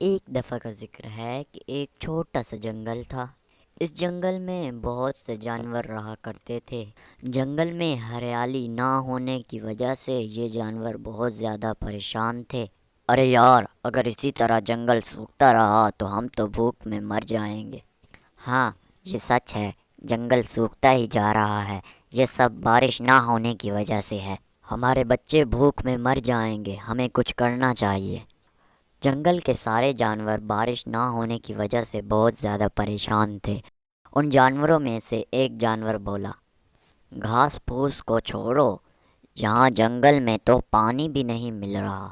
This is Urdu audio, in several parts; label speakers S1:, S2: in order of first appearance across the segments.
S1: ایک دفعہ کا ذکر ہے کہ ایک چھوٹا سا جنگل تھا۔ اس جنگل میں بہت سے جانور رہا کرتے تھے۔ جنگل میں ہریالی نہ ہونے کی وجہ سے یہ جانور بہت زیادہ پریشان تھے۔ ارے یار، اگر اسی طرح جنگل سوکھتا رہا تو ہم تو بھوک میں مر جائیں گے۔ ہاں، یہ سچ ہے، جنگل سوکھتا ہی جا رہا ہے۔ یہ سب بارش نہ ہونے کی وجہ سے ہے۔ ہمارے بچے بھوک میں مر جائیں گے، ہمیں کچھ کرنا چاہیے۔ جنگل کے سارے جانور بارش نہ ہونے کی وجہ سے بہت زیادہ پریشان تھے۔ ان جانوروں میں سے ایک جانور بولا، گھاس پھوس کو چھوڑو، یہاں جنگل میں تو پانی بھی نہیں مل رہا۔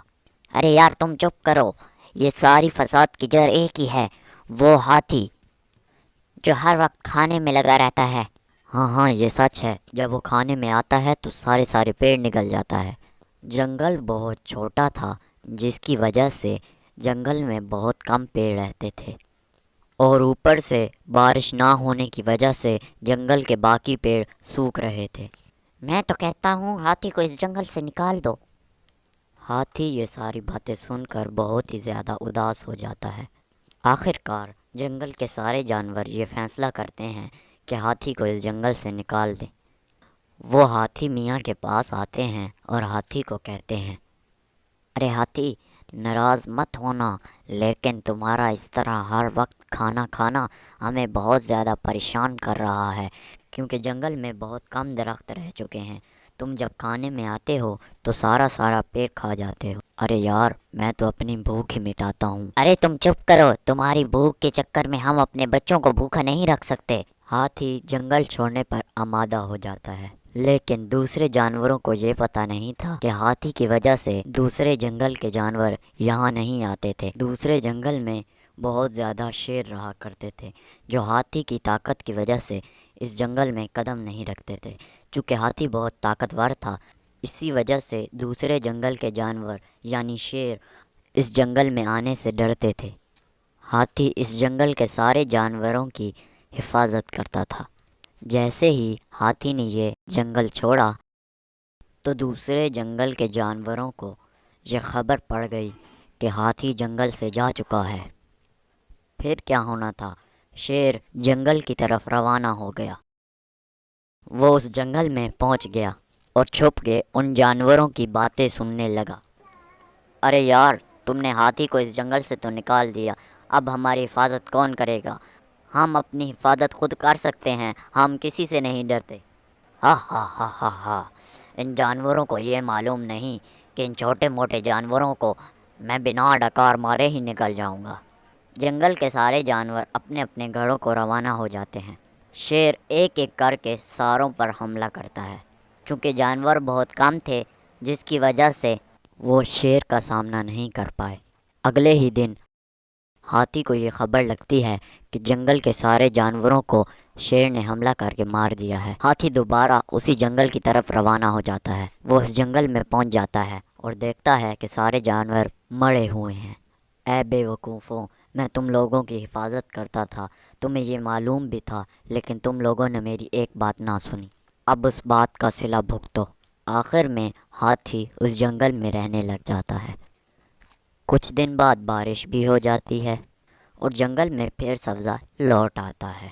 S1: ارے یار تم چپ کرو، یہ ساری فساد کی جڑ ایک ہی ہے، وہ ہاتھی جو ہر وقت کھانے میں لگا رہتا ہے۔ ہاں یہ سچ ہے، جب وہ کھانے میں آتا ہے تو سارے پیڑ نکل جاتا ہے۔ جنگل بہت چھوٹا تھا، جس کی وجہ سے جنگل میں بہت کم پیڑ رہتے تھے، اور اوپر سے بارش نہ ہونے کی وجہ سے جنگل کے باقی پیڑ سوکھ رہے تھے۔ میں تو کہتا ہوں ہاتھی کو اس جنگل سے نکال دو۔ ہاتھی یہ ساری باتیں سن کر بہت ہی زیادہ اداس ہو جاتا ہے۔ آخر کار جنگل کے سارے جانور یہ فیصلہ کرتے ہیں کہ ہاتھی کو اس جنگل سے نکال دیں۔ وہ ہاتھی میاں کے پاس آتے ہیں اور ہاتھی کو کہتے ہیں، ارے ہاتھی، ناراض مت ہونا، لیکن تمہارا اس طرح ہر وقت کھانا کھانا ہمیں بہت زیادہ پریشان کر رہا ہے، کیونکہ جنگل میں بہت کم درخت رہ چکے ہیں۔ تم جب کھانے میں آتے ہو تو سارا پیڑ کھا جاتے ہو۔ ارے یار، میں تو اپنی بھوک ہی مٹاتا ہوں۔ ارے تم چپ کرو، تمہاری بھوک کے چکر میں ہم اپنے بچوں کو بھوکا نہیں رکھ سکتے۔ ہاتھی جنگل چھوڑنے پر آمادہ ہو جاتا ہے، لیکن دوسرے جانوروں کو یہ پتہ نہیں تھا کہ ہاتھی کی وجہ سے دوسرے جنگل کے جانور یہاں نہیں آتے تھے۔ دوسرے جنگل میں بہت زیادہ شیر رہا کرتے تھے، جو ہاتھی کی طاقت کی وجہ سے اس جنگل میں قدم نہیں رکھتے تھے۔ چونکہ ہاتھی بہت طاقتور تھا، اسی وجہ سے دوسرے جنگل کے جانور یعنی شیر اس جنگل میں آنے سے ڈرتے تھے۔ ہاتھی اس جنگل کے سارے جانوروں کی حفاظت کرتا تھا۔ جیسے ہی ہاتھی نے یہ جنگل چھوڑا تو دوسرے جنگل کے جانوروں کو یہ خبر پڑ گئی کہ ہاتھی جنگل سے جا چکا ہے۔ پھر کیا ہونا تھا، شیر جنگل کی طرف روانہ ہو گیا۔ وہ اس جنگل میں پہنچ گیا اور چھپ کے ان جانوروں کی باتیں سننے لگا۔ ارے یار، تم نے ہاتھی کو اس جنگل سے تو نکال دیا، اب ہماری حفاظت کون کرے گا؟ ہم اپنی حفاظت خود کر سکتے ہیں، ہم کسی سے نہیں ڈرتے۔ ہاں، ان جانوروں کو یہ معلوم نہیں کہ ان چھوٹے موٹے جانوروں کو میں بنا ڈکار مارے ہی نکل جاؤں گا۔ جنگل کے سارے جانور اپنے اپنے گھروں کو روانہ ہو جاتے ہیں۔ شیر ایک ایک کر کے ساروں پر حملہ کرتا ہے۔ چونکہ جانور بہت کم تھے، جس کی وجہ سے وہ شیر کا سامنا نہیں کر پائے۔ اگلے ہی دن ہاتھی کو یہ خبر لگتی ہے کہ جنگل کے سارے جانوروں کو شیر نے حملہ کر کے مار دیا ہے۔ ہاتھی دوبارہ اسی جنگل کی طرف روانہ ہو جاتا ہے۔ وہ اس جنگل میں پہنچ جاتا ہے اور دیکھتا ہے کہ سارے جانور مرے ہوئے ہیں۔ اے بے وقوفوں، میں تم لوگوں کی حفاظت کرتا تھا، تمہیں یہ معلوم بھی تھا، لیکن تم لوگوں نے میری ایک بات نہ سنی۔ اب اس بات کا صلہ بھگتو۔ آخر میں ہاتھی اس جنگل میں رہنے لگ جاتا ہے۔ کچھ دن بعد بارش بھی ہو جاتی ہے اور جنگل میں پھر سبزہ لوٹ آتا ہے۔